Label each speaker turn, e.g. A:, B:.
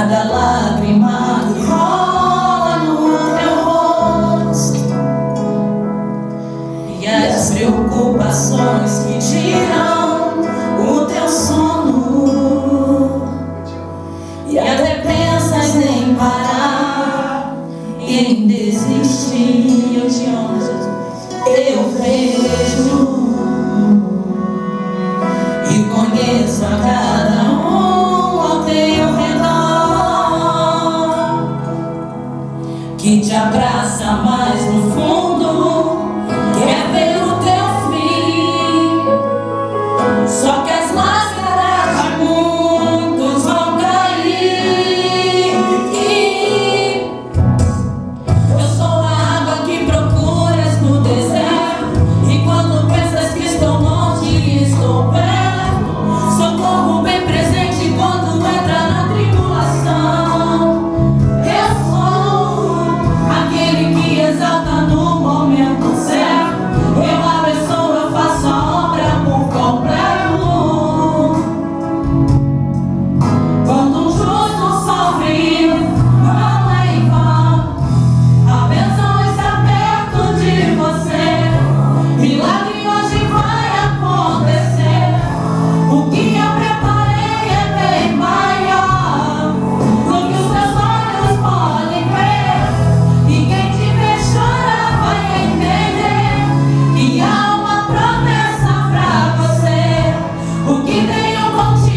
A: cada lágrima que rola no teu rosto e as preocupações que tiram o teu sono, e até pensas em parar e em desistir. Eu te amo, Jesus. Eu vejo e conheço a cada um ao teu redor, que te abraça mais no fundo, quer ver o teu fim. Só que as máscaras de muitos vão cair. Eu sou a água que procuras no deserto, e quando pensas que estou longe, estou perto. Socorro bem presente quando entra na tribulação. Eu sou aquele que exalta no momento certo. Eu abençoo, eu faço a obra por completo. Quando um justo sofre, não é em vão. A bênção está perto de você. Milagre hoje vai acontecer. O que eu preparei é bem maior do que os teus olhos podem ver. E quem te vê chorar vai entender que há uma promessa pra você. O que tenho contigo